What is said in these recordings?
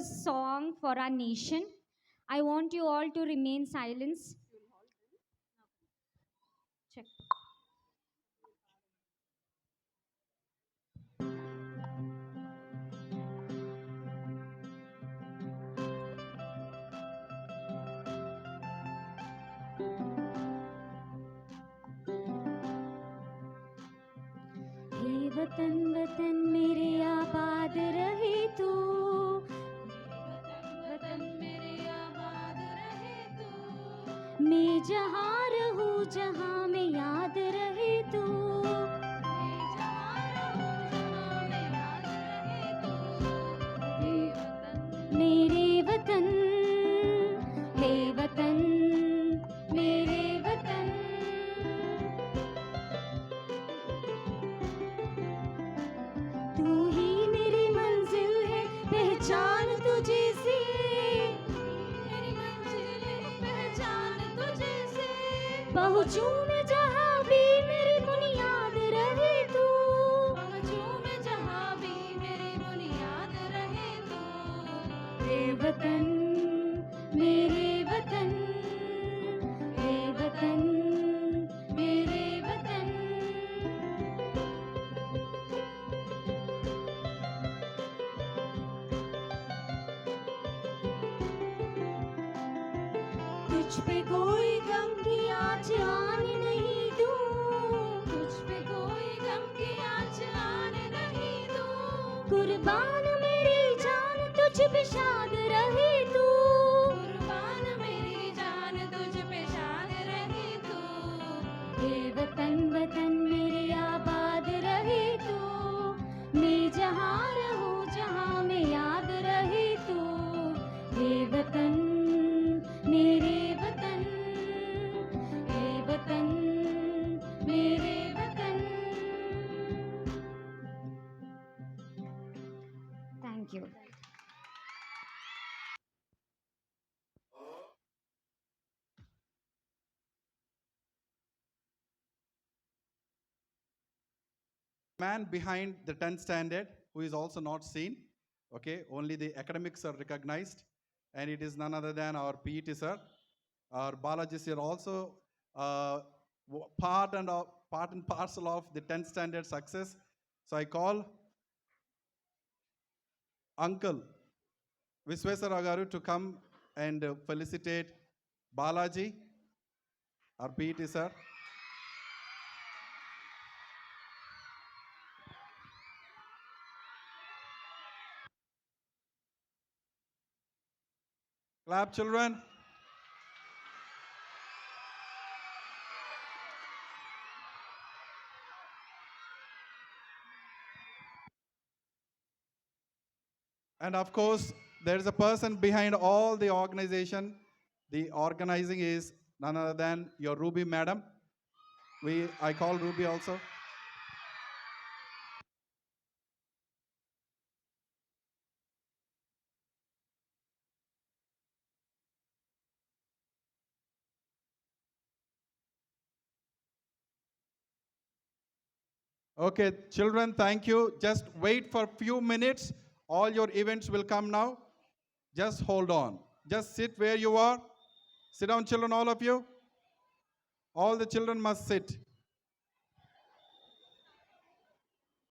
a song for our nation. I want you all to remain silent. Check. हे वतन वतन मेरे आबाद रहे तू, वतन मेरे आबाद रहे तू, मैं जहाँ रहूँ जहाँ मैं याद रहे तू, मैं जहाँ रहूँ जहाँ मैं याद रहे तू, मेरे वतन हे वतन मेरे वतन, तू ही मेरी मंजिल है पहचान तुझे से, मेरी मंजिल है पहचान तुझे से, पहुँचूं मैं जहाँ भी मेरी बुनियाद रहे तू, पहुँचूं मैं जहाँ भी मेरी बुनियाद रहे तू, हे वतन मेरे वतन, हे वतन मेरे वतन। तुझ पे कोई गम की आँच आने नहीं दूँ, तुझ पे कोई गम की आँच आने नहीं दूँ, कुर्बान मेरी जान तुझ पे शाद रहे तू, कुर्बान मेरी जान तुझ पे शाद रहे तू, हे वतन वतन मेरे आबाद रहे तू, मैं जहाँ रहूँ जहाँ मैं याद रहे तू, हे वतन मेरे वतन, हे वतन मेरे वतन। Thank you. Man behind the 10th standard who is also not seen. Okay, only the academics are recognized, and it is none other than our PET sir. Our Balaji sir also part and parcel of the 10th standard success. So I call Uncle Viswesara Garu to come and felicitate Balaji, our PET sir. Clap, children. And of course, there is a person behind all the organization. The organizing is none other than your Ruby madam. I call Ruby also. Okay, children, thank you. Just wait for a few minutes. All your events will come now. Just hold on. Just sit where you are. Sit down, children, all of you. All the children must sit.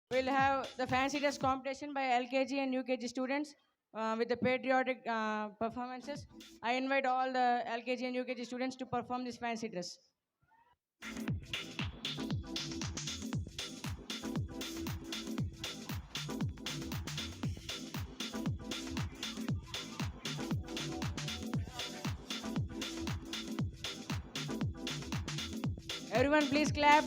We'll have the fancy dress competition by LKG and UKG students with the patriotic performances. I invite all the LKG and UKG students to perform this fancy dress. Everyone, please clap.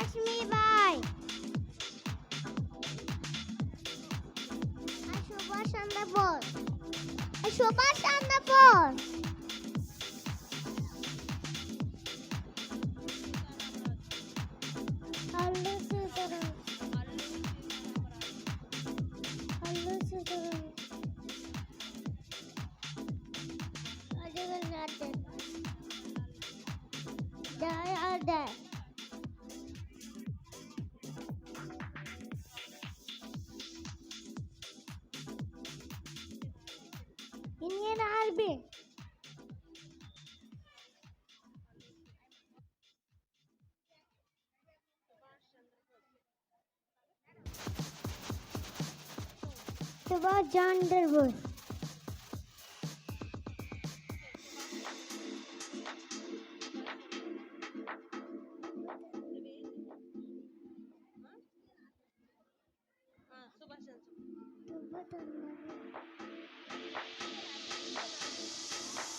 Lakshmibai. Shobha Chandra Bose. Shobha Chandra Bose. Allu Sitaram. Allu Sitaram. Adigal Nathan. They are there. Indian Army. Subhash Chandra Bose.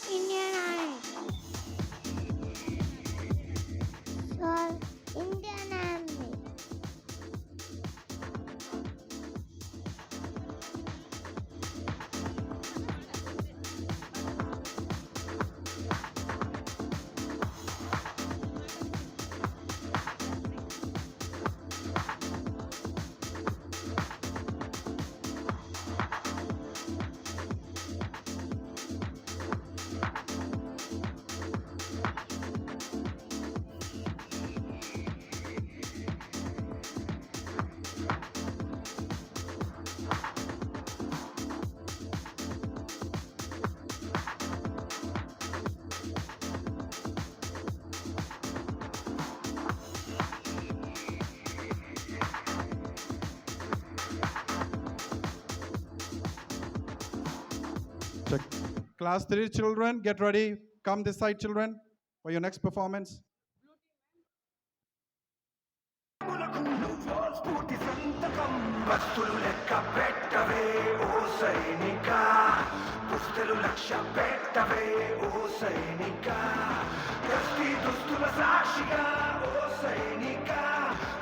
Indian Army. Sir, Indian Army. Check. Class 3 children, get ready. Come this side, children, for your next performance. స్ఫూర్తి సంతకం బస్తులు లెక్క పెట్టవే ఓ సైనిక పుస్తలు లక్ష్య పెట్టవే ఓ సైనిక దృష్టి దుస్తుల సాక్షిగా ఓ సైనిక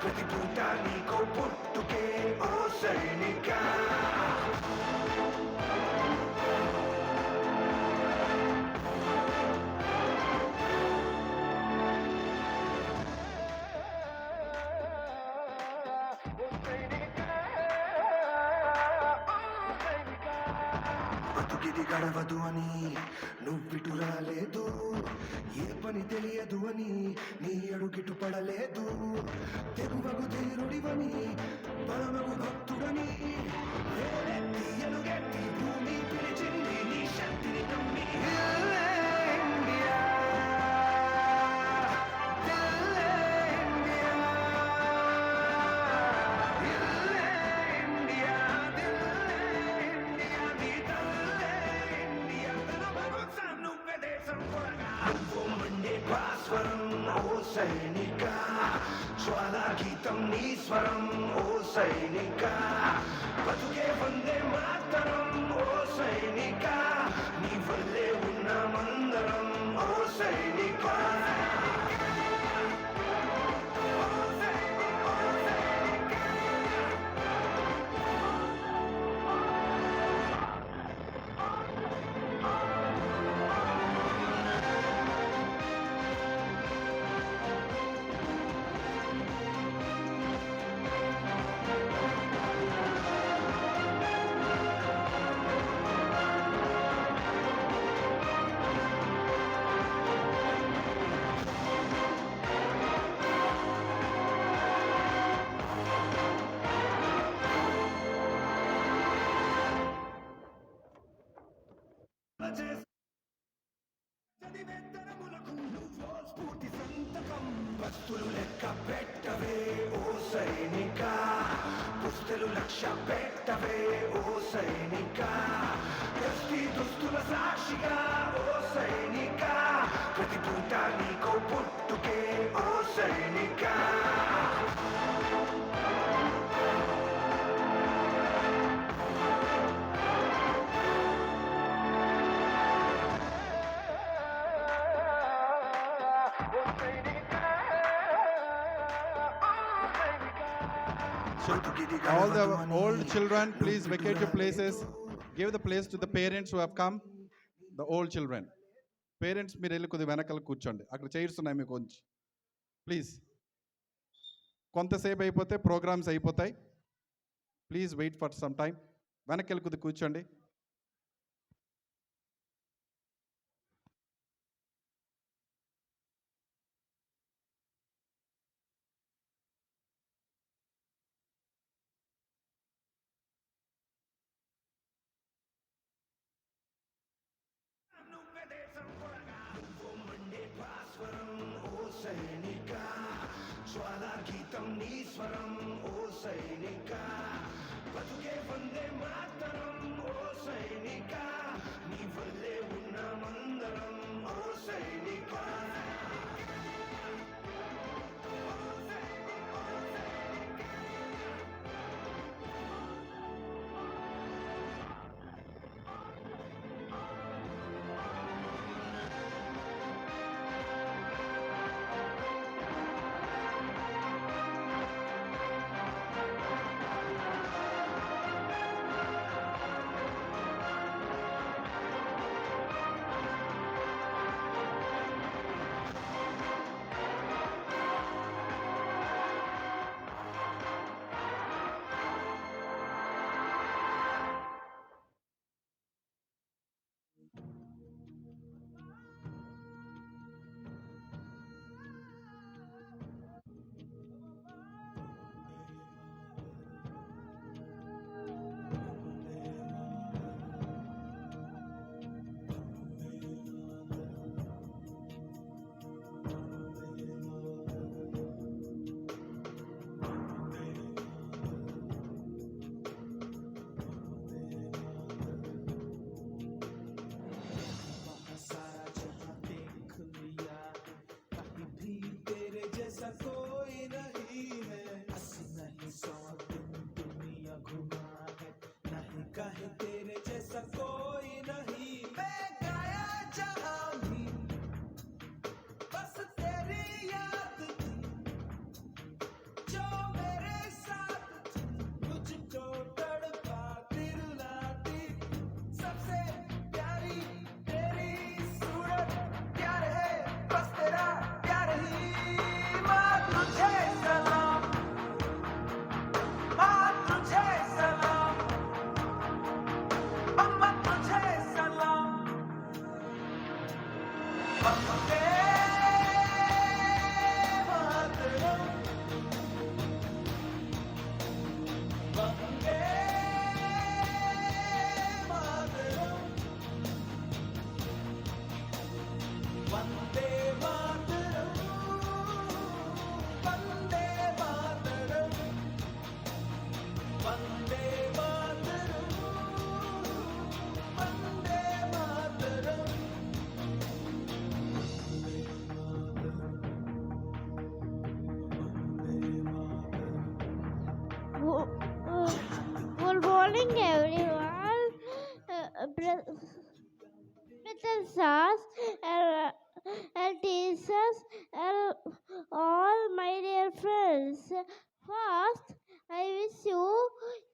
ప్రతి పూట నీకో పుట్టుకే ఓ సైనిక బతుకిది గడవదు అని నువ్విటు రాలేదు ఏ పని తెలియదు అని నీ అడుగిటు పడలేదు తెగువగు ధీరుడివని పరమగు భక్తుడని వేలెత్తి ఎలుగెత్తి భూమి పిలిచింది నీ శక్తిని నమ్మి దిల్లే ఇండియా, దిల్లే ఇండియా, దిల్లే ఇండియా, దిల్లే ఇండియా, నీ తల్లే ఇండియా, తన భగవత్స నువ్వే దేశం కొరగా నువ్వు మండే భాస్వరం ఓ సైనిక జ్వాలా గీతం నీ స్వరం ఓ సైనిక బతుకే వందే మాతరం ఓ సైనిక నీ వల్లే ఉన్న మందరం ఓ సైనిక స్ఫూర్తి సంతకం బస్తులు లెక్క పెట్టవే ఓ సైనిక పుస్తలు లక్ష్య పెట్టవే ఓ సైనిక దృష్టి దుస్తుల సాక్షిగా ఓ సైనిక ప్రతి పూట నీకో పుట్టుకే ఓ సైనిక ఓ సైనిక All the old children, please vacate your places. Give the place to the parents who have come. The old children. Parents, మీరు వెళ్ళి కొద్దిగా వెనకాల కూర్చోండి. అక్కడ చైర్స్ ఉన్నాయి మీకు కొంచెం. ప్లీజ్. కొంతసేపు అయిపోతే ప్రోగ్రామ్స్ అయిపోతాయి. Please wait for some time. వెనక్కి వెళ్ళి కొద్దిగా కూర్చోండి. నువ్వే దేశం కొరగా నువ్వు మండే భాస్వరం ఓ సైనిక జ్వాలా గీతం నీ స్వరం ఓ సైనిక బతుకే వందే మాతరం ఓ సైనిక నీ వల్లే ఉన్న మందరం ఓ సైనిక कोई नहीं है अस्सी नहीं 100 दिन दुनिया घुमा है नहीं कहे तेरे जैसा कोई नहीं मैं गाया जहां भी बस तेरी याद थी जो मेरे साथ थी मुझको तड़पाती रुलाती सबसे प्यारी तेरी सूरत प्यार है बस तेरा प्यार ही तुझे सलाम माँ तुझे सलाम अम्मा तुझे सलाम Vande Mataram Vande Mataram Vande Mataram Vande Mataram Vande Mataram Vande Mataram Good morning, everyone. Professors and teachers and all my dear friends. First, I wish you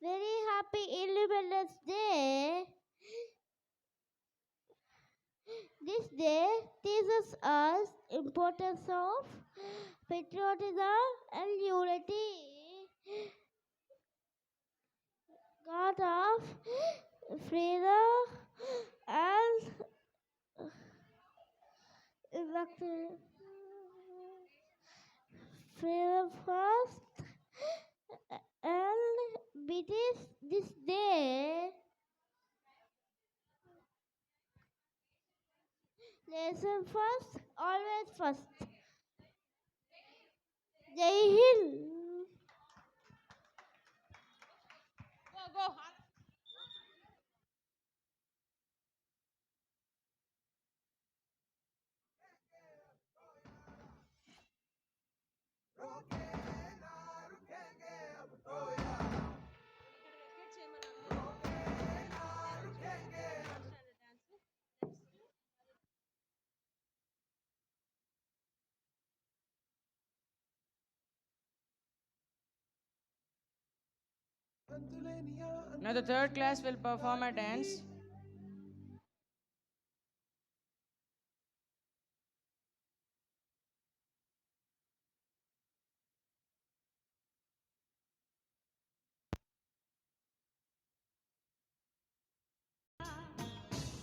very happy Independence Day. This day teaches us importance of patriotism and unity. God of freedom and freedom first and British this day. Nation first, always first. Jai Hind. Go. Now the third class will perform a dance.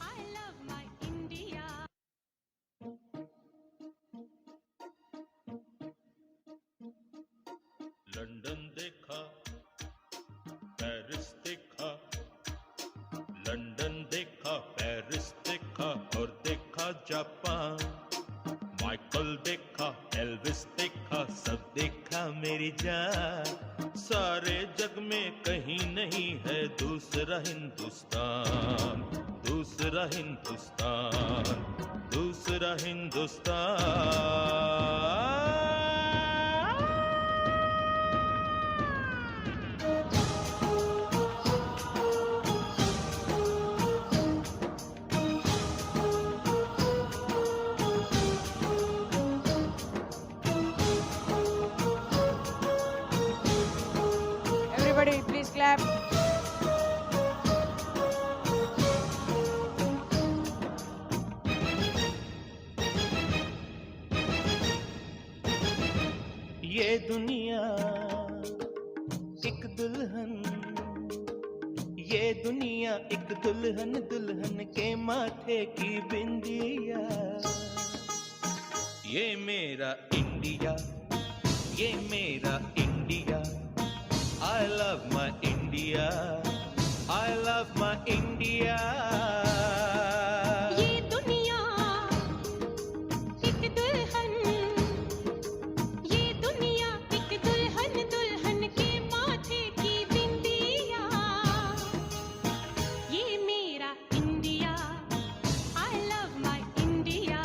I love my India. London देखा, Paris देखा, London देखा, Paris देखा और देखा Japan. Michael देखा, Elvis देखा, सब देखा मेरी जान। सारे जग में कहीं नहीं है दूसरा हिंदुस्तान, दूसरा हिंदुस्तान, दूसरा हिंदुस्तान। Everybody, please clap. ये दुनिया एक दुल्हन, ये दुनिया एक दुल्हन, दुल्हन के माथे की बिंदिया। ये मेरा इंडिया, ये मेरा India. I love my India, I love my India. ये दुनिया एक दुल्हन, ये दुनिया एक दुल्हन, दुल्हन के माथे की बिंदिया। ये मेरा India, I love my India.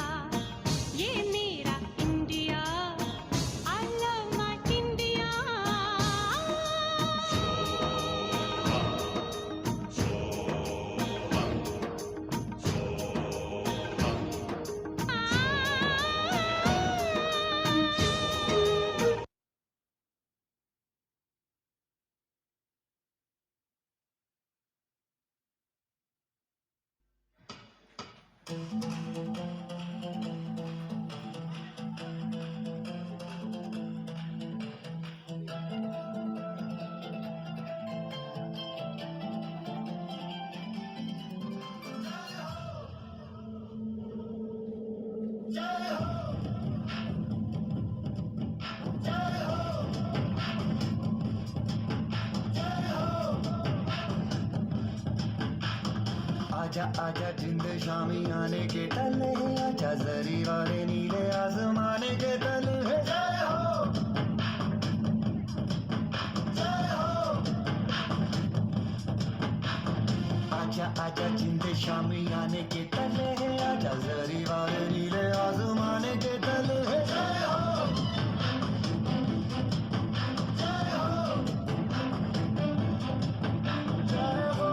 ये मेरा India, I love my India. आजा आजा जिंद शामी आने के तले, आजा जरी वाले नीले आसमाने के तले। जय हो, जय हो। आजा आजा जिंद शामी आने के तले, आजा जरी वाले नीले आसमाने के तले। जय हो, जय हो, जय हो।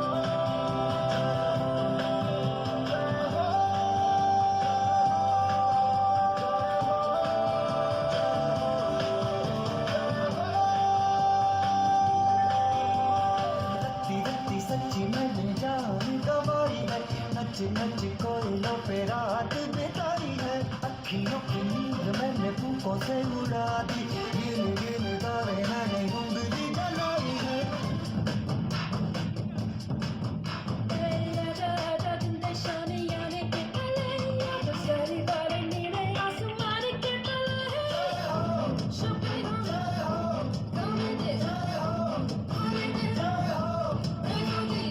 सच्ची मैंने जान गवाई है, नच नच कोयलों पे रात बिताई है। अखियों की नींद मैंने फूकों से उड़ा दी, गिन गिन तारे मैंने उंगली जलाई है। आजा आजा जिंद शामी आने के तले, आजा जरी वाले नीले आसमान के तले। शुक्र गाने दे, गाने दे, देखो जी।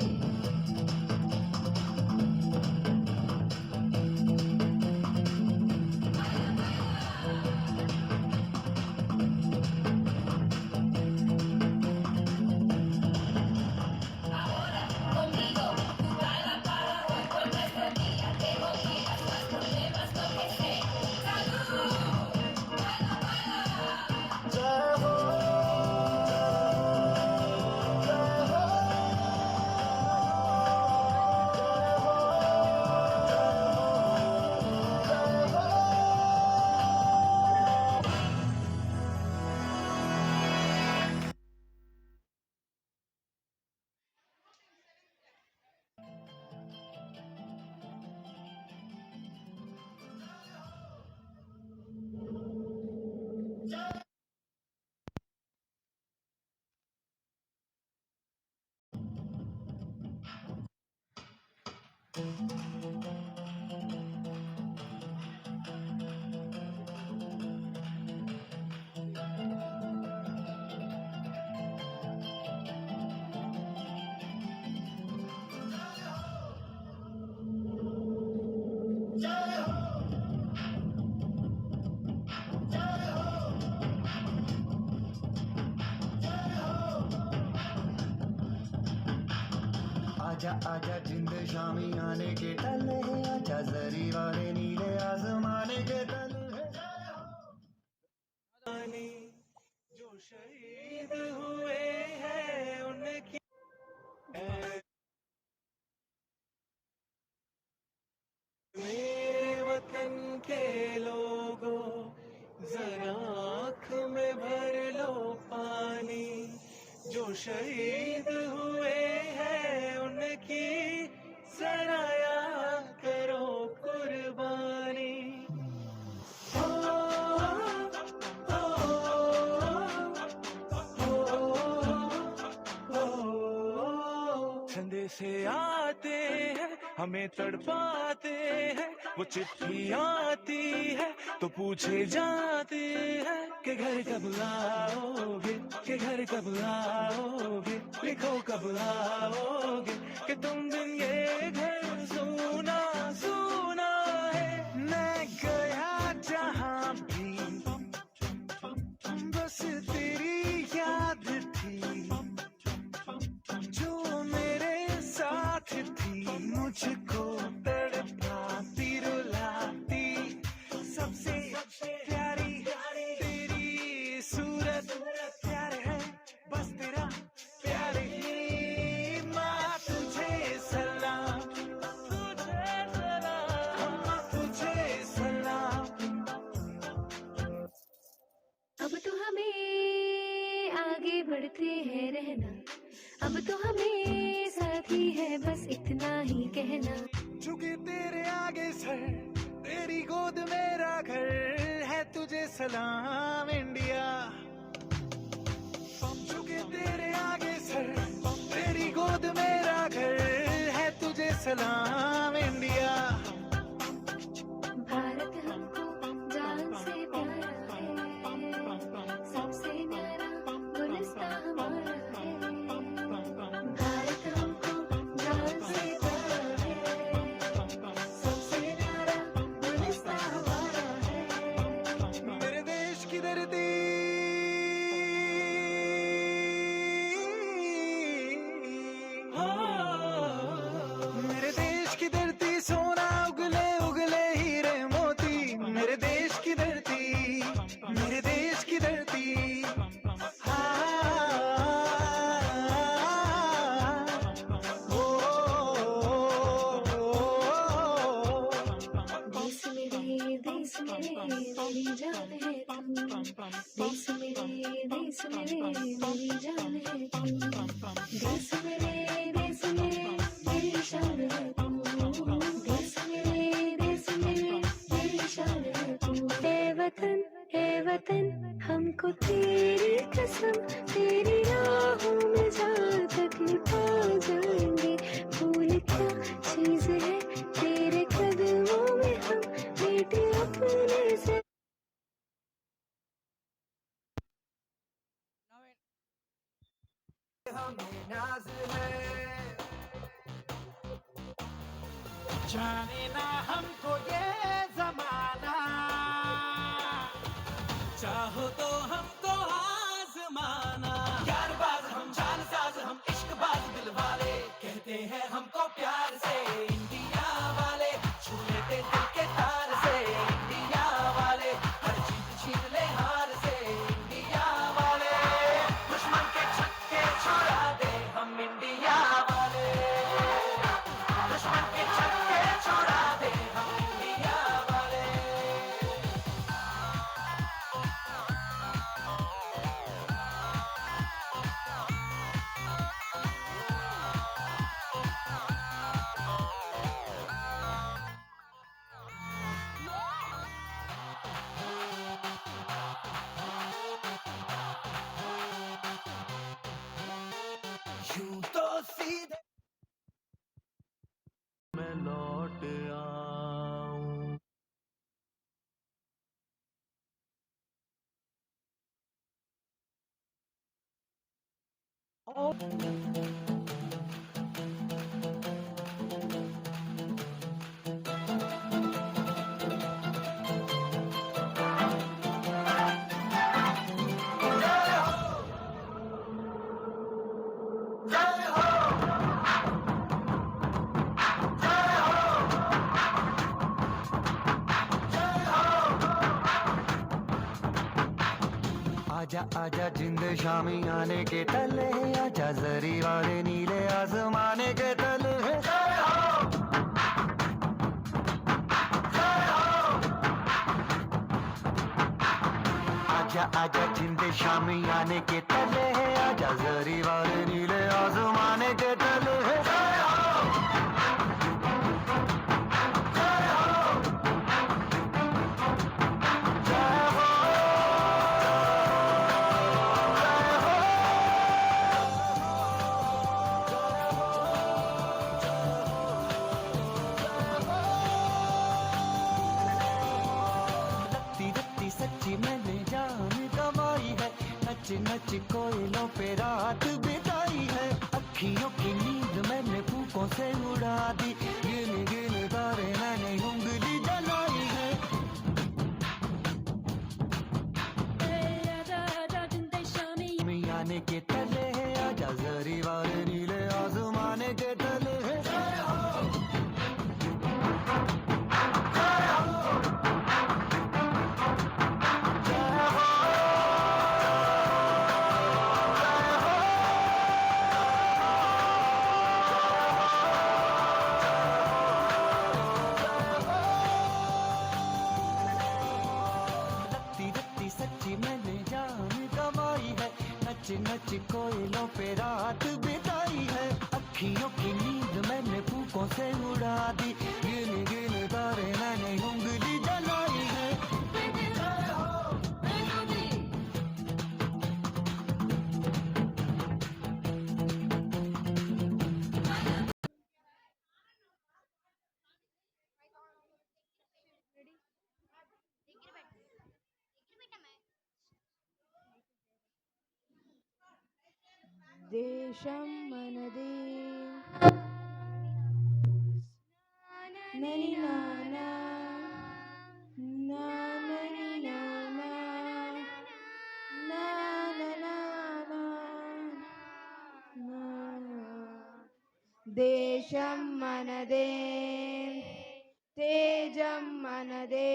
आजा आजा जिंद शामी आने के तल है, आजा जरी वाले नीले आसमाने के तल है। जो शहीद हुए हैं उनकी मेरे वतन के लोगों, जरा आँख में भर लो पानी। जो शहीद हुए हैं उनकी जरा याद करो कुर्बानी। संदेशे आते हैं हमें तड़पाते हैं, वो चिट्ठी आती है तो पूछे जाते हैं कि घर कब आओगे, कि घर कब आओगे, लिखो कब आओगे, कि तुम बिन ये घर सूना सूना है। मैं गया जहाँ भी बस तेरी याद थी, जो मेरे साथ थी, मुझको तड़पाती रुलाती, सबसे प्यारी तेरी सूरत, प्यार है बस तेरा प्यार ही। माँ तुझे सलाम, तुझे सलाम, माँ तुझे सलाम। अब तो हमें आगे बढ़ते हैं रहना, अब तो हमें साथी है बस इतना ही कहना। झुके तेरे आगे सर, तेरी गोद मेरा घर है, तुझे सलाम इंडिया। झुके तेरे आगे सर, तेरी गोद मेरा घर है, तुझे सलाम इंडिया। भारत हमको जान से प्यारा है, सबसे न्यारा गुलिस्तान हमारा है। भारत हमको जान से प्यारा है, सबसे न्यारा गुलिस्तान हमारा है। मेरे देश की धरती, मेरे देश की धरती, सोना उगले उगले हीरे मोती। मेरे देश की धरती, मेरे देश की धरती। देश मेरे मेरी जान है तू, देश मेरे मेरी जान है तू, देश मेरे मेरी शान है तू, देश मेरे मेरी शान है तू। ए वतन हमको तेरी कसम, तेरी राहों में जहाँ तक पा जाएंगे। भूल क्या चीज है तेरे कदमों में, हम बेटे अपने से। हमें नाज है, जाने ना हमको ये जमाना, चाहो तो हमको आजमाना। यार बाज हम, जान साज हम, इश्क बाज दिल वाले, कहते हैं हमको प्यार से इंडिया वाले। छू लेते दिल के तार से इंडिया वाले, हर जीत छीन ले हार से इंडिया वाले। दुश्मन के छक्के छुड़ा दे हम इंडिया वाले, दुश्मन के छक्के छुड़ा दे हम इंडिया वाले। आजा आजा जिंद शामी आने के तले, आजा जरी वाले नीले आसमाने के तले। आजा आजा जिंद शामी आने के तले, आजा जरी वाले नीले आसमाने के तले। सच्ची मैंने जान गवाई है, नच नच कोयलों पे रात बिताई है। अखियों की नींद मैंने फूकों से उड़ा दी, गिन गिन तारे मैंने उंगली जलाई है। आने के तले आजा जरी वाले नीले आसमाने के तले। सच्ची मैंने जान गवाई है, नच नच कोयलों पे रात बिताई है। अखियों की नींद मैंने फूकों से उड़ा दी, गिन गिन तारे मैंने उंगली जलाई है। దేశం మనదే నని నానా నానని నానా నానా దేశం మనదే తేజం మనదే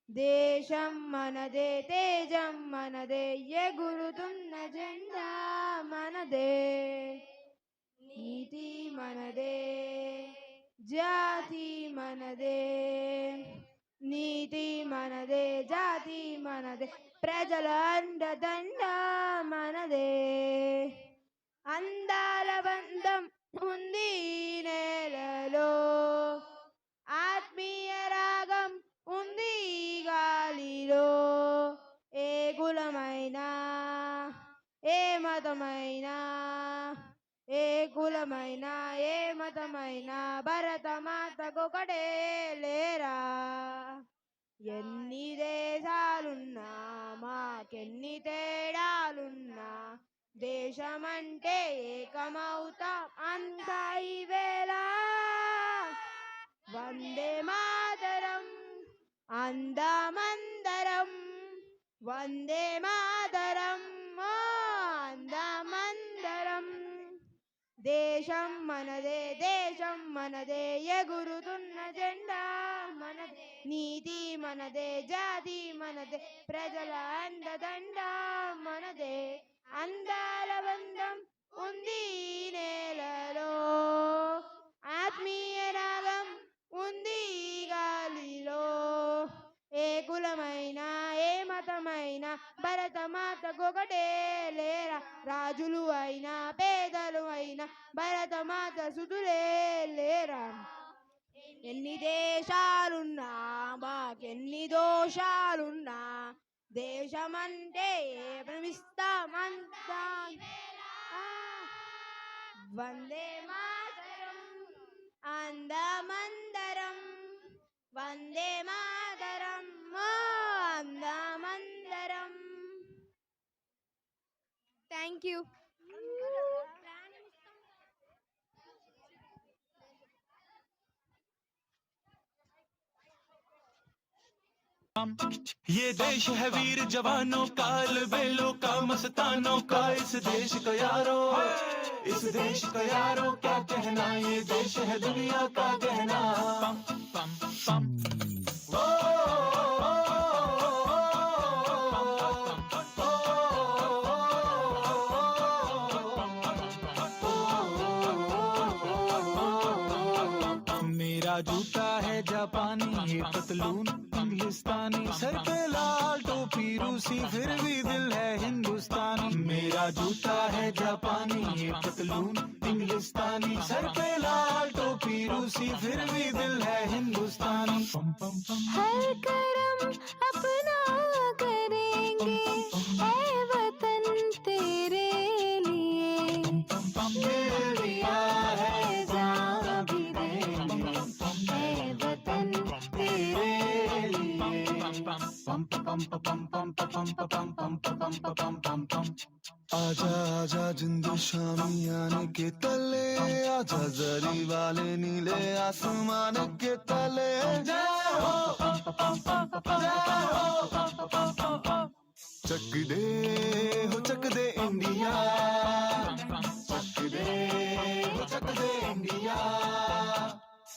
దేశం మనదే తేజం మనదే ఎగురుతున్న జెండా మనదే నీతి మనదే జాతి మనదే నీతి మనదే జాతి మనదే ప్రజల అండదండ మనదే అందాల బంధం ఉంది ఈ నేలలో ఆత్మీయ రాగం ఉంది ఈ గాలిలో ఏ కులమైనా ఏ మతమైనా ఏ కులమైనా ఏ మతమైనా భరతమాతకొకటే లేరా ఎన్ని దేశాలున్నా మాకెన్ని తేడాలున్నా దేశమంటే ఏకమవుతాం అంతా ఈవేళ వందే మాతరం అందమందరం వందే మాతరం అందమందరం దేశం మనదే ఎగురుతున్న జెండా మనదే నీతి మనదే జాతి మనదే ప్రజల అండదండ మనదే అందాల బంధం ఉంది ఈ నేలలో ఆత్మీయ రాగం ఉంది ఈ గాలిలో ఏ కులమైనా ఏ మతమైనా భరతమాతకొకటే లేరా రాజులు అయినా పేదలు అయినా భరతమాత సుతులే లేరా ఎన్ని దేశాలున్నా మాకెన్ని దోషాలున్నా దేశమంటే ప్రేమిస్తామంతా వందే మాతరం అందమందరం వందే మాతరం అందమందరం థ్యాంక్ యూ ये देश है वीर जवानों का, अलबेलों का, मस्तानों का, इस देश का यारो, इस देश का यारो क्या कहना, ये देश है दुनिया का गहना। मेरा जूता है जापानी, ये पतलून इंग्लिस्तानी, सर पे लाल टोपी रूसी, फिर भी दिल है हिंदुस्तानी। मेरा जूता है जापानी, ये पतलून इंग्लिस्तानी, सर पे लाल टोपी रूसी, फिर भी दिल है हिंदुस्तानी। हर करम अपना करेंगे ऐ वतन तेरे लिए, दिल दिया है जान भी देंगे ऐ वतन तेरे लिए। आजा आजा जिंद शामी आने के तले, आजा जरी वाले नीले आसमान के तले। चक दे हो चक दे इंडिया, चक दे हो चक दे इंडिया।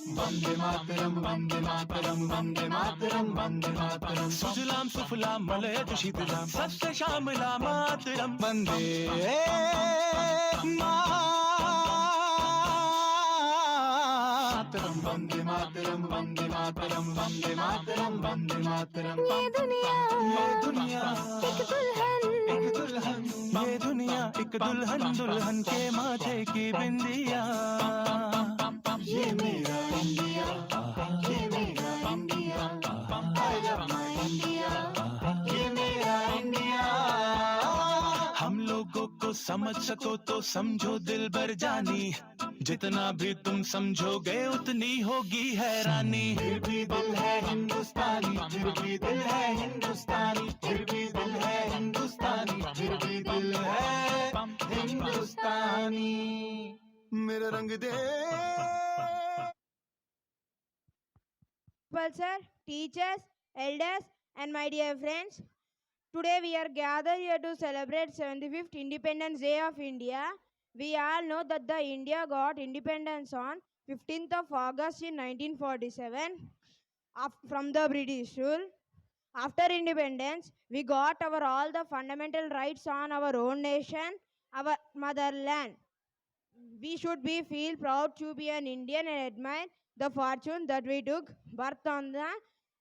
वंदे मातरम वंदे मातरम वंदे मातरम वंदे मातरम। सुजलाम सुफलाम मलयज शीतलाम, सत्य श्यामला मातरम। वंदे मातरम वंदे मातरम वंदे मातरम वंदे मातरम वंदे मातरम। ये दुनिया ये दुनिया एक दुल्हन, एक दुल्हन, ये दुनिया एक दुल्हन, दुल्हन के माथे की बिंदिया। ये मेरा इंडिया, ये मेरा India, I love my India, ये मेरा इंडिया। हम लोगों को समझ सको तो समझो दिल भर जानी, जितना भी तुम समझोगे उतनी होगी हैरानी। फिर भी दिल है हिंदुस्तानी, फिर भी दिल है हिंदुस्तानी, फिर भी दिल है हिंदुस्तानी, फिर भी दिल है हिंदुस्तानी। मेरा रंग दे। Sir, teachers, elders, and my dear friends, today we are gathered here to celebrate 75th Independence Day of India. We all know that the India got independence on 15th of August in 1947 from the British rule. After independence, we got our all the fundamental rights on our own nation, our motherland. We should be feel proud to be an Indian and admire the fortune that we took birth on the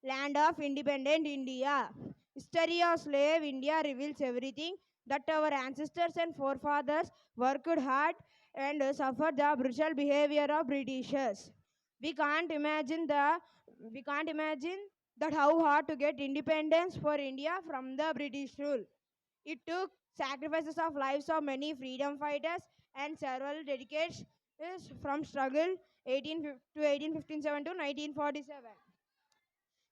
land of independent India. History of slave India reveals everything that our ancestors and forefathers worked hard and suffered the brutal behavior of Britishers. We can't imagine that how hard to get independence for India from the British rule. It took sacrifices of lives of many freedom fighters and several decades from struggle 1857 to 1947.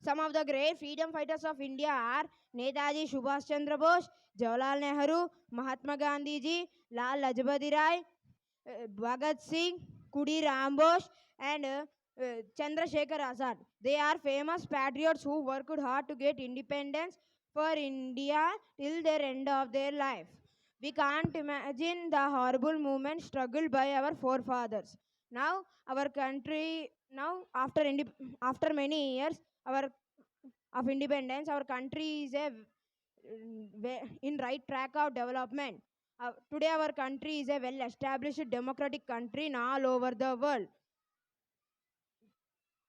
Some of the great freedom fighters of India are Netaji Subhash Chandra Bose, Jawaharlal Nehru, Mahatma Gandhi Ji, Lal Lajpati Rai, Bhagat Singh, Kudi Ram Bose, and Chandrasekhar Azad. They are famous patriots who worked hard to get independence for India till their end of their life. We can't imagine the horrible movement struggled by our forefathers. Now, our country, after many years of independence, our country is in right track of development. Today, our country is a well-established democratic country in all over the world.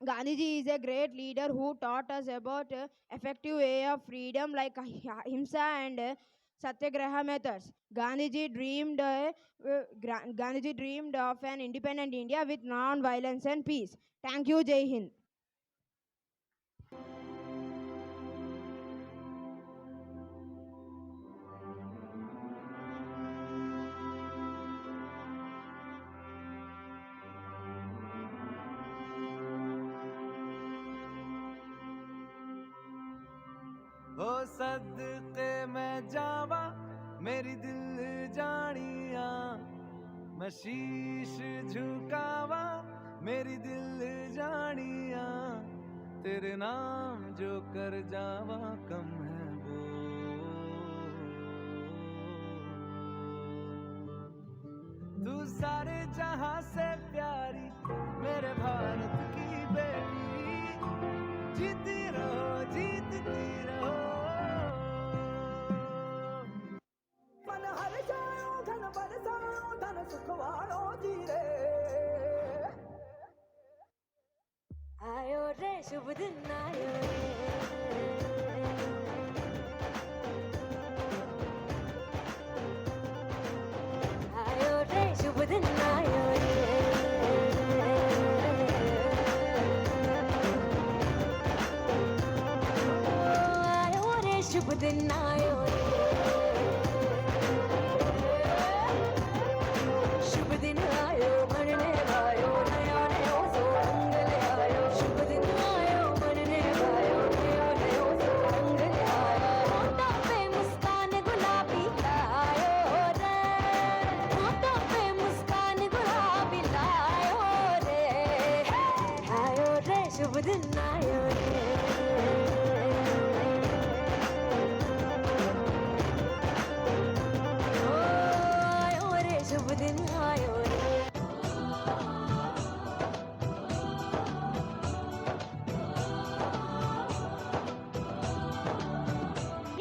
Gandhiji is a great leader who taught us about effective way of freedom like ahimsa and satyagraha methods. Gandhiji dreamed of an independent India with non-violence and peace. Thank you, Jai Hind. ओ सदके मैं जावा मेरी दिल जानिया, मैं शीश झुकावा मेरी दिल जानिया, तेरे नाम जो कर जावा कम है वो। तू सारे जहां से प्यारी मेरे भारत की बेटी, जीती रहो जीतती रहो। मन हर जाओ धन बरसाओ धन सुखवाड़ो जी रे। आयो रे शुभ दिन आयो रे, आयो रे शुभ दिन आयो रे, आयो रे शुभ दिन आयो रे, शुभ दिन आयो मरने आयो नया नया सो रंग ले आयो, शुभ दिन आयो मरने आयो नया नया सो रंग ले आयो। होठों पे मुस्कान गुलाबी लायो रे, होठों पे मुस्कान गुलाबी लायो रे, आयो रे शुभ दिन आयो रे, ओ आयो रे शुभ दिन आयो रे।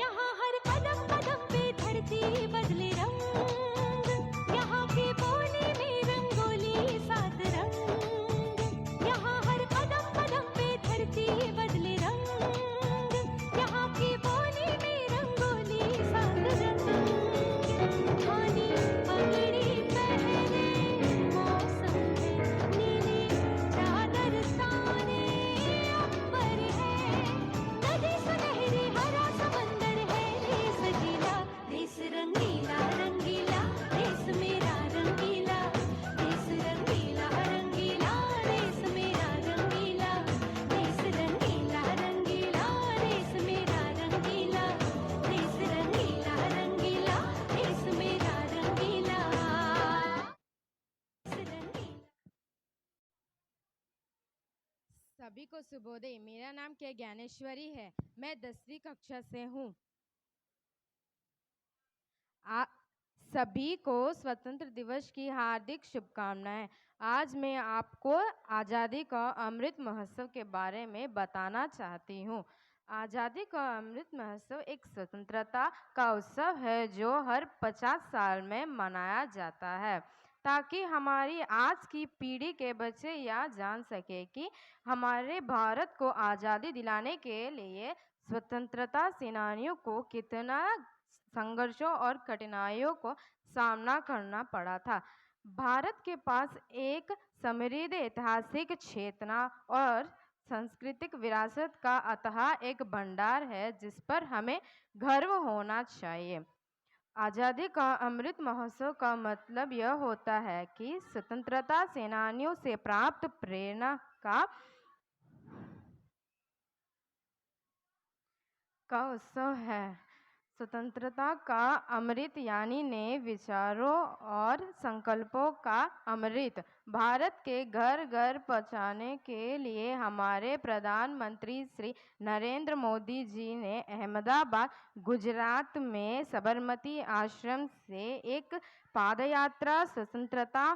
यहाँ हर कदम कदम पे धरती बदले रंग, यहाँ की बोली में रंगोली सात रंग, यहाँ हर कदम कदम पे धरती बदले रंग, यहाँ की बोली में रंगोली सात रंग। धानी पगड़ी पहने मौसम है नीली चादर ताने अंबर है, नदी सुनहरी हरा समंदर है, देश गीला देश रंगीला रंगीला देश मेरा रंगीला, देश रंगीला रंगीला देश मेरा रंगीला, देश रंगीला रंगीला देश मेरा रंगीला, देश रंगीला रंगीला देश मेरा रंगीला, देश रंगीला। सभी को शुभोदय। मेरा नाम के ज्ञानेश्वरी है, मैं 10वीं कक्षा से हूँ। सभी को स्वतंत्र दिवस की हार्दिक शुभकामनाएं। आज मैं आपको आज़ादी का अमृत महोत्सव के बारे में बताना चाहती हूँ। आज़ादी का अमृत महोत्सव एक स्वतंत्रता का उत्सव है जो हर 50 साल में मनाया जाता है, ताकि हमारी आज की पीढ़ी के बच्चे यह जान सके कि हमारे भारत को आज़ादी दिलाने के लिए स्वतंत्रता सेनानियों को कितना संघर्षों और कठिनाइयों को सामना करना पड़ा था। भारत के पास एक समृद्ध ऐतिहासिक चेतना और सांस्कृतिक विरासत का अथाह एक भंडार है जिस पर हमें गर्व होना चाहिए। आज़ादी का अमृत महोत्सव का मतलब यह होता है कि स्वतंत्रता सेनानियों से प्राप्त प्रेरणा का उत्सव है। स्वतंत्रता का अमृत यानी नए विचारों और संकल्पों का अमृत भारत के घर घर पहुंचाने के लिए हमारे प्रधानमंत्री श्री नरेंद्र मोदी जी ने अहमदाबाद गुजरात में साबरमती आश्रम से एक पादयात्रा स्वतंत्रता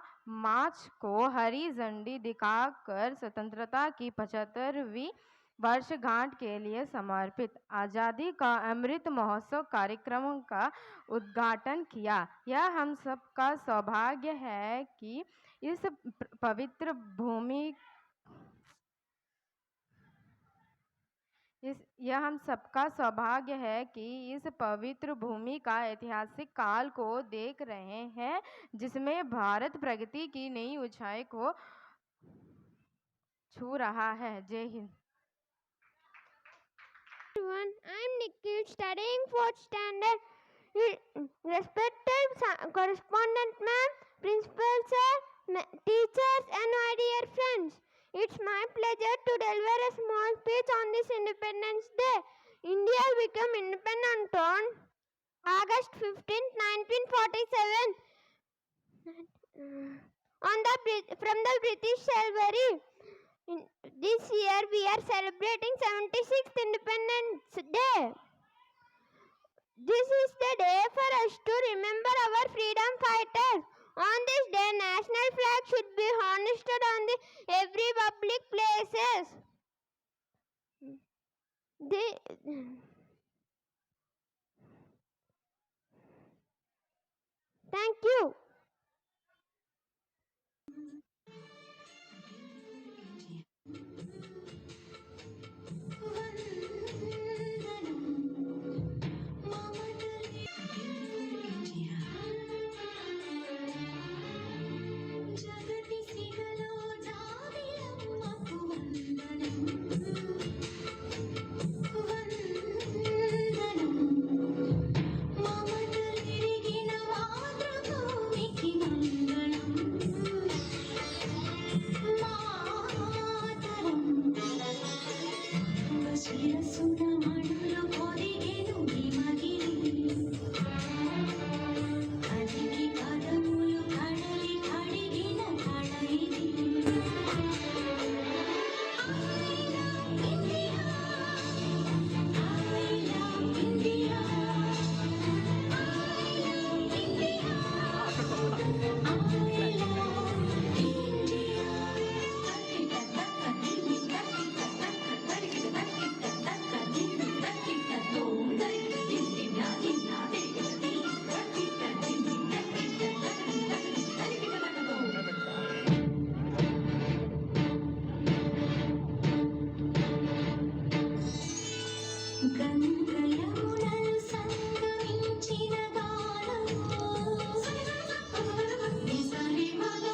मार्च को हरी झंडी दिखाकर स्वतंत्रता की 75वीं वर्षगांठ के लिए समर्पित आज़ादी का अमृत महोत्सव कार्यक्रम का उद्घाटन किया। यह हम सबका सौभाग्य है कि इस पवित्र भूमि यह हम सबका सौभाग्य है कि इस पवित्र भूमि का ऐतिहासिक काल को देख रहे हैं जिसमें भारत प्रगति की नई ऊंचाई को छू रहा है। जय Hind. Everyone, I'm Nikhil, studying 4th standard. Respected correspondent ma'am, principal sir, teachers and my dear friends, it's my pleasure to deliver a small speech on this Independence Day. India became independent on August 15, 1947 from the British Slavery. This year we are celebrating 76th Independence Day. This is the day for us to remember our freedom fighters. On this day, national flag should be hoisted on every public places. Thank you. జగతి సిగలో జాబిలమ్మకు వందనం వందనం మమతలిరిగిన మాతృభూమికి మంగళం మాతరం శిరసున మడులు పొదిగెను హిమగిరి కదికి పదములు కడలి కడిగిన కడలిది గంగయమునలు సంగమించిన గానము నిసరి మగ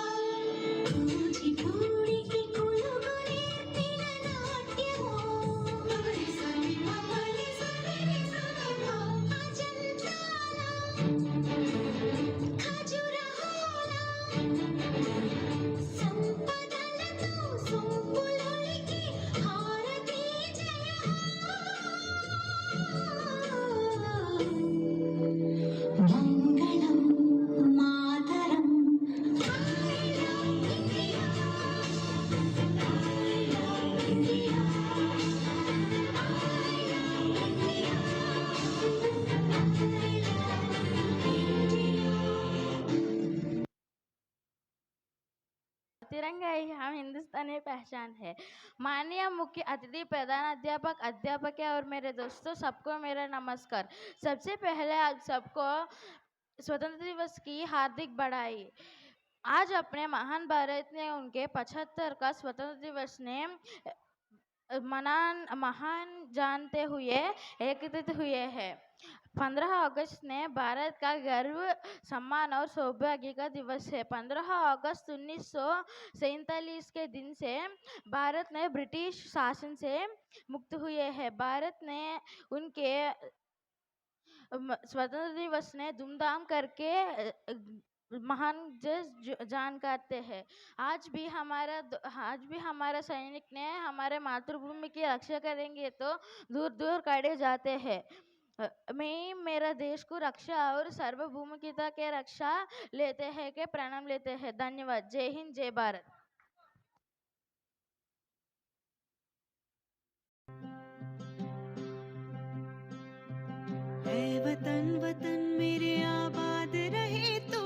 కూచిపూడికి కులుగు నేర్పిన నాట్యము నిసరి మగ నిసరి సగమ అజంతాల ఖజురహోల సంపదలతో సొంపులొలికి హారతి జయ మంగళం మాతరం तिरंगा ही हम हिंदुस्तानी पहचान है। माननीय मुख्य अतिथि, प्रधान अध्यापक, अध्यापक और मेरे दोस्तों, सबको मेरा नमस्कार। सबसे पहले आप सबको स्वतंत्रता दिवस की हार्दिक बधाई। आज अपने महान भारत ने उनके 75 का स्वतंत्रता दिवस ने महान जानते हुए एकत्रित हुए हैं। 15 अगस्त ने भारत का गर्व, सम्मान और सौभाग्य का दिवस है। 15 अगस्त 1947 के दिन से भारत ने ब्रिटिश शासन से मुक्त हुए हैं। भारत ने उनके स्वतंत्रता दिवस ने धूमधाम करके महान जान करते हैं। आज भी हमारा सैनिक ने हमारे मातृभूमि की रक्षा करेंगे तो दूर दूर खड़े जाते हैं। मैं मेरा देश को रक्षा और सार्वभौमिकता के रक्षा लेते हैं के प्रणाम लेते हैं। धन्यवाद। जय हिंद, जय भारत। ऐ वतन वतन मेरे आबाद रहे तू,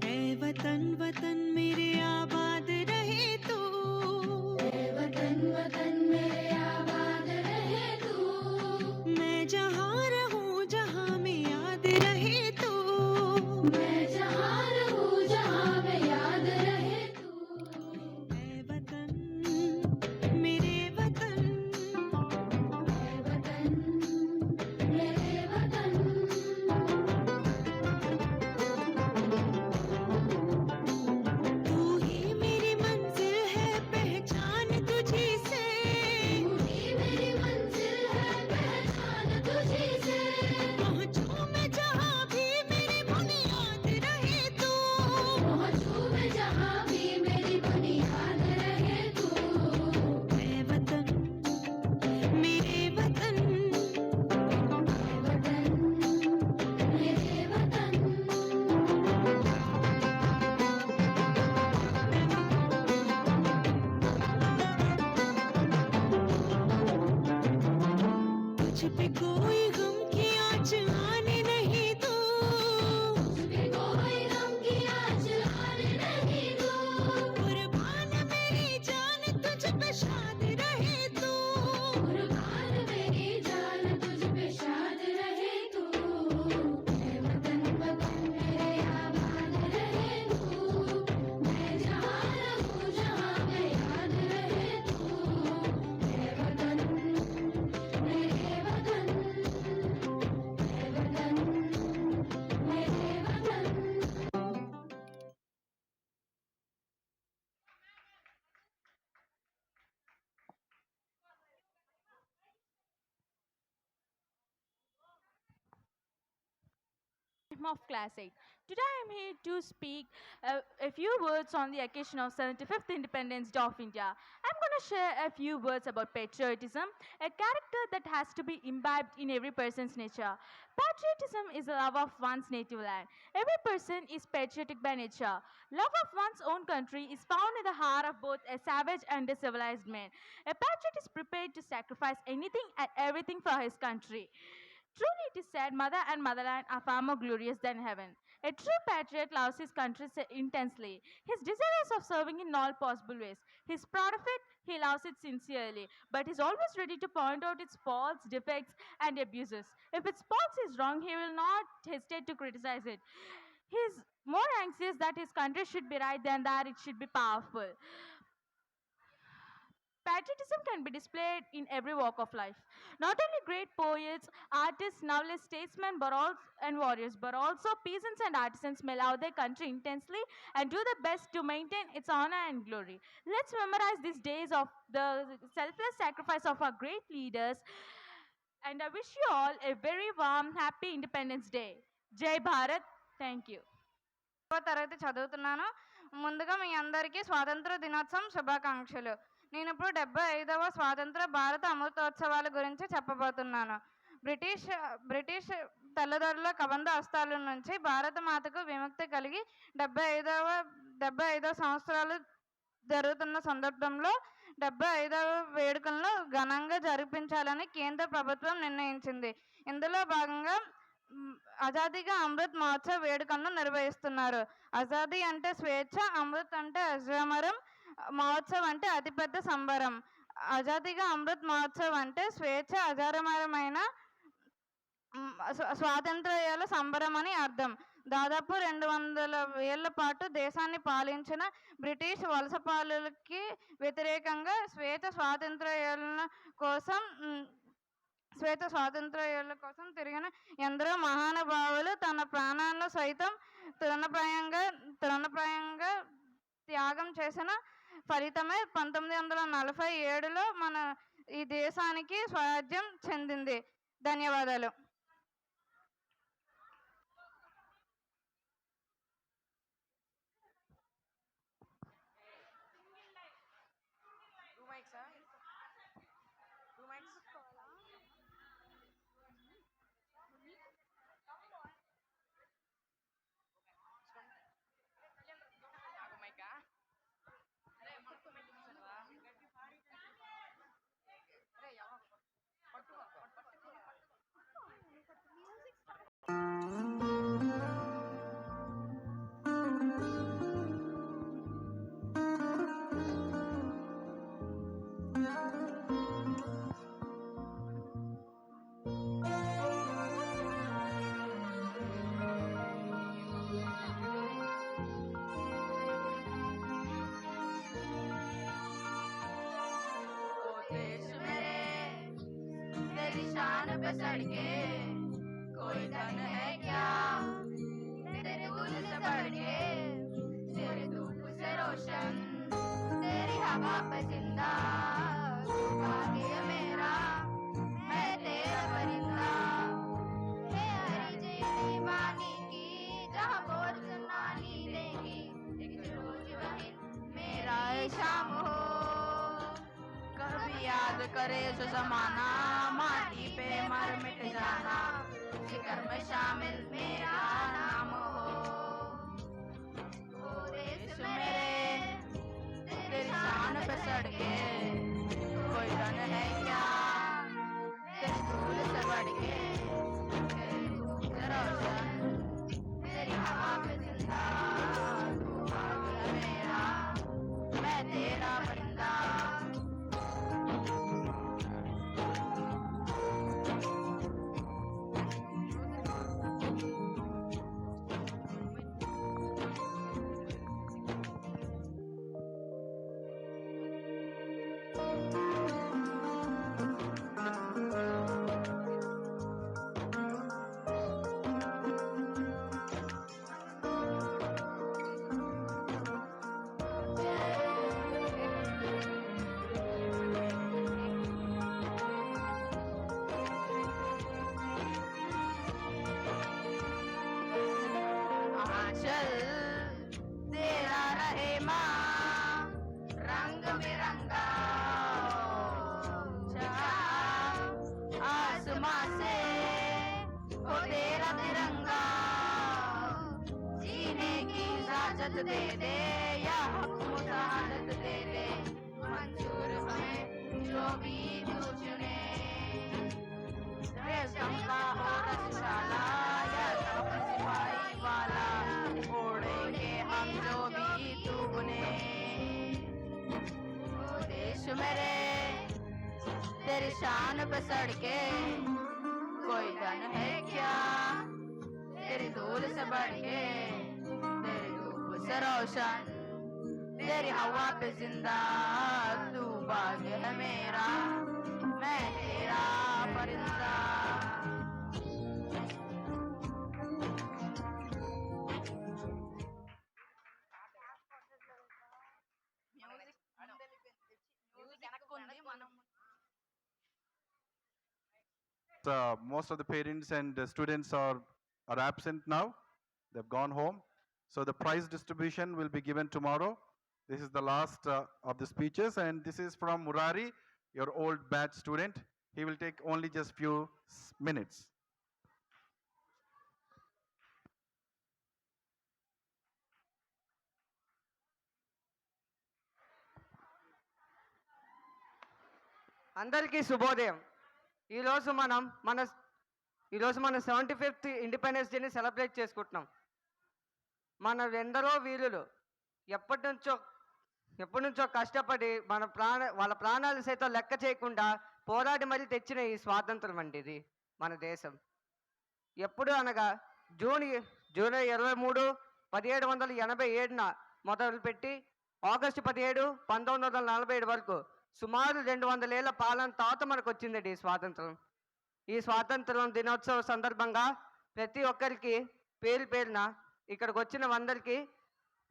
ऐ वतन वतन मेरे आबाद रहे तू, वतन वतन मेरे आबाद रहे तू मैं जहाँ रहूँ जहाँ में याद रहे तू, मैं जहाँ रहूँ जहाँ में याद रहे तू ऐ वतन मेरे वतन, वतन पे कोई गम की आँच आने नहीं दो, तुझ पे कोई गम की आँच आने नहीं दो, कुर्बान मेरी जान तुझ पे शाद रहे तू, कुर्बान मेरी जान तुझ पे शाद रहे तू, ऐ वतन वतन मेरे आबाद रहे तू, मैं जहाँ रहूँ जहाँ मैं याद रहे तू, ऐ वतन मेरे वतन, ऐ वतन मेरे वतन। Of Class 8. Today I am here to speak a few words on the occasion of 75th Independence Day of India. I'm going to share a few words about patriotism, a character that has to be imbibed in every person's nature. Patriotism is a love of one's native land. Every person is patriotic by nature. Love of one's own country is found in the heart of both a savage and a civilized man. A patriot is prepared to sacrifice anything and everything for his country. Truly it is said, mother and motherland are far more glorious than heaven. A true patriot loves his country intensely. His desirous of serving in all possible ways. He is proud of it, he loves it sincerely, but is always ready to point out its faults, defects, and abuses. If its faults is wrong, he will not hesitate to criticize it. He is more anxious that his country should be right than that it should be powerful. Patriotism can be displayed in every walk of life. Not only great poets, artists, novelists, statesmen, and warriors, but also peasants and artisans may love their country intensely and do their best to maintain its honor and glory. Let's memorize these days of the selfless sacrifice of our great leaders. And I wish you all a very warm, happy Independence Day. Jai Bharat. Thank you. తరగతి చదువుతున్నాను. ముందుగా మీ అందరికీ స్వాతంత్ర దినోత్సవం శుభాకాంక్షలు. నేను ఇప్పుడు 75వ స్వాతంత్ర భారత అమృతోత్సవాల గురించి చెప్పబోతున్నాను. బ్రిటిష్ తెల్లదొరల కబంధ హస్తాల నుంచి భారత మాతకు విముక్తి కలిగి 75వ సంవత్సరాలు జరుగుతున్న సందర్భంలో 75వ వేడుకలను ఘనంగా జరిపించాలని కేంద్ర ప్రభుత్వం నిర్ణయించింది. ఇందులో భాగంగా ఆజాదీగా అమృత్ మహోత్సవ్ వేడుకలను నిర్వహిస్తున్నారు. ఆజాదీ అంటే స్వేచ్ఛ, అమృత్ అంటే అజమరం, మహోత్సవ్ అంటే అతిపెద్ద సంబరం. ఆజాదీగా అమృత్ మహోత్సవ్ అంటే స్వేచ్ఛ, అజరమరమైన స్వాతంత్ర్యాల సంబరం అని అర్థం. దాదాపు 200 ఏళ్ల పాటు దేశాన్ని పాలించిన బ్రిటిష్ వలసపాలకి వ్యతిరేకంగా శ్వేత స్వాతంత్ర్యాల కోసం తిరిగిన ఎందరో మహానుభావులు తన ప్రాణాలను సైతం తృణప్రాయంగా త్యాగం చేసిన ఫలితమే 1947లో మన ఈ దేశానికి స్వరాజ్యం చెందింది. ధన్యవాదాలు. पे सड़के कोई धन है क्या तेरे गुल से बढ़ के, तेरे धूप से रोशन, तेरी हवा पे जिंदा भाग्य मेरा, मैं तेरा परिंदा। हे हरी जय वाणी की जहाँ बोल सुनानी देगी, एक रोज वही मेरा शाम हो। कभी याद करे जो जमाना माटी पे मर मिट जाना, जिक्र में शामिल मेरा नाम हो। ओ देश मेरे तेरी शान पे सड़के कोई धन है क्या, तेरे धूल से इजाजत दे दे या हक मुसादत दे दे, मंजूर हमें जो भी तू चुने। रेशम का हो रसशाला या सबक सिपाही वाला, ओढ़ेंगे हम जो भी तू बुने। ओ देश मेरे तेरी शान पे सड़के कोई धन है क्या, तेरी धूल से बढ़ के, तेरी धूप से रोशन, तेरी हवा पे जिंदा, तू बाग है मेरा, मैं तेरा परिंदा। Most of the parents and students are absent now. They've gone home. So the prize distribution will be given tomorrow. This is the last of the speeches, and this is from Murari, your old batch student. He will take only just few minutes. అందరికీ శుభోదయం. ఈరోజు మన 75th independence డేని celebrate చేసుకుంటున్నాం. మన ఎందరో వీరులు ఎప్పటి నుంచో కష్టపడి వాళ్ళ ప్రాణాలు సైతం లెక్క చేయకుండా పోరాడి మరీ తెచ్చిన ఈ స్వాతంత్రం అండి ఇది మన దేశం. ఎప్పుడు అనగా జూలై 23, 1787 మొదలుపెట్టి ఆగస్టు 17, 1947 వరకు సుమారు 200 ఏళ్ల పాలన తర్వాత మనకు వచ్చిందండి ఈ స్వాతంత్రం. ఈ స్వాతంత్రం దినోత్సవ సందర్భంగా ప్రతి ఒక్కరికి పేరు పేరున ఇక్కడికి వచ్చిన అందరికీ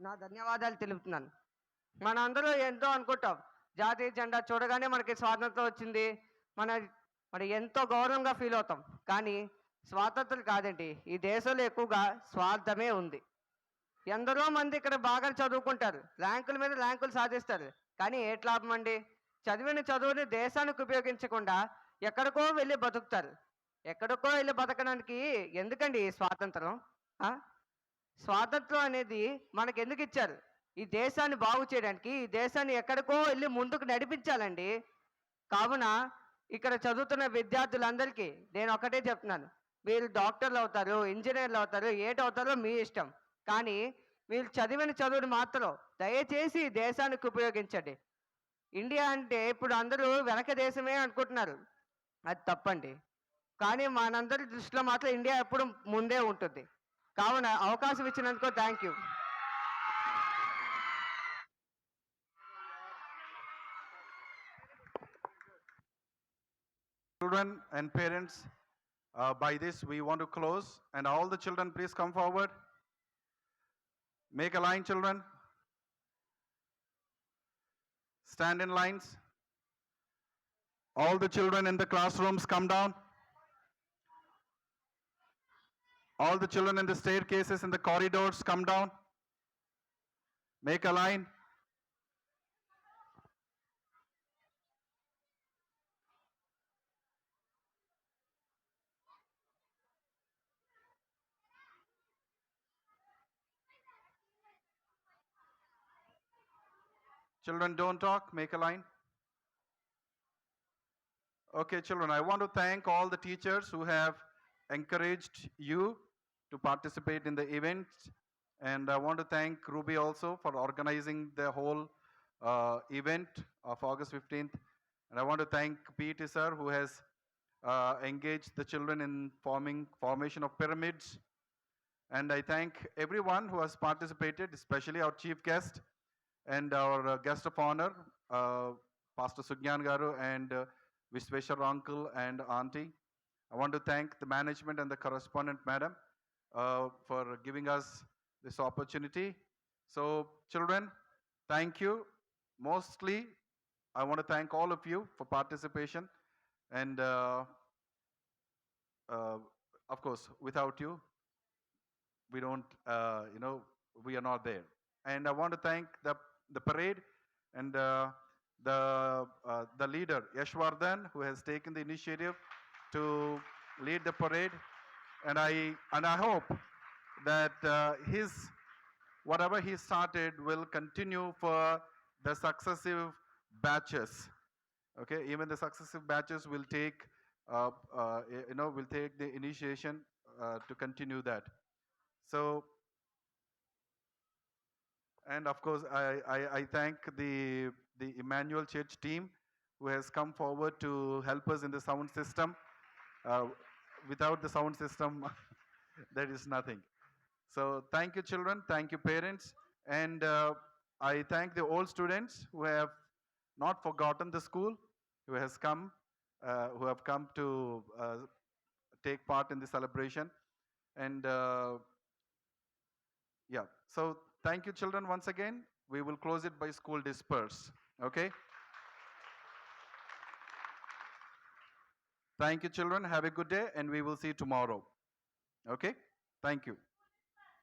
నా ధన్యవాదాలు తెలుపుతున్నాను. మనందరూ ఎంతో అనుకుంటాం, జాతీయ జెండా చూడగానే మనకి స్వాతంత్రం వచ్చింది, మరి ఎంతో గౌరవంగా ఫీల్ అవుతాం. కానీ స్వాతంత్రం కాదండి, ఈ దేశంలో ఎక్కువగా స్వార్థమే ఉంది. ఎందరో మంది ఇక్కడ బాగా చదువుకుంటారు, ర్యాంకుల మీద ర్యాంకులు సాధిస్తారు. కానీ ఏటి లాభం అండి? చదివిన చదువుని దేశానికి ఉపయోగించకుండా ఎక్కడికో వెళ్ళి బతుకుతారు. ఎక్కడికో వెళ్ళి బతకడానికి ఎందుకండి ఈ స్వాతంత్రం? స్వాతంత్రం అనేది మనకు ఎందుకు ఇచ్చారు? ఈ దేశాన్ని బాగు చేయడానికి, ఈ దేశాన్ని ఎక్కడికో వెళ్ళి ముందుకు నడిపించాలండి. కావున ఇక్కడ చదువుతున్న విద్యార్థులందరికీ నేను ఒకటే చెప్తున్నాను, మీరు డాక్టర్లు అవుతారు, ఇంజనీర్లు అవుతారు, ఏటవుతారో మీ ఇష్టం. కానీ మీరు చదివిన చదువుని మాత్రం దయచేసి దేశానికి ఉపయోగించండి. ఇండియా అంటే ఇప్పుడు అందరూ వెనక దేశమే అనుకుంటున్నారు, అది తప్పండి. కానీ మనందరి దృష్టిలో మాత్రం ఇండియా ఎప్పుడు ముందే ఉంటుంది. కావున అవకాశం ఇచ్చినందుకు thank you. Children and parents, by this we want to close, and all the children please come forward. Make a line, children. Stand in lines. All the children in the classrooms come down. All the children in the staircases, in the corridors, come down. Make a line. Children, don't talk, make a line. Okay, children, I want to thank all the teachers who have encouraged you to participate in the event. And I want to thank Ruby also for organizing the whole event of August 15th. And I want to thank PT sir, who has engaged the children in formation of pyramids. And I thank everyone who has participated, especially our chief guest and our guest of honor, Pastor Sugyan Garu and Vishweshwar uncle and auntie. I want to thank the management and the correspondent madam for giving us this opportunity. So children, thank you. Mostly, I want to thank all of you for participation. And of course, without you, we don't, we are not there. And I want to thank the parade and the leader, Yashwardhan, who has taken the initiative to lead the parade. And I hope that whatever he started will continue for the successive batches. Okay, even the successive batches will take, will take the initiation to continue that. So, and of course, I thank the Emmanuel Church team who has come forward to help us in the sound system. Without the sound system, there is nothing. So thank you, children. Thank you, parents. And I thank the old students who have not forgotten the school, who have come to take part in the celebration. And yeah, so thank you, children, once again. We will close it by school disperse. Okay? Thank you, children. Have a good day, and we will see you tomorrow. Okay? Thank you.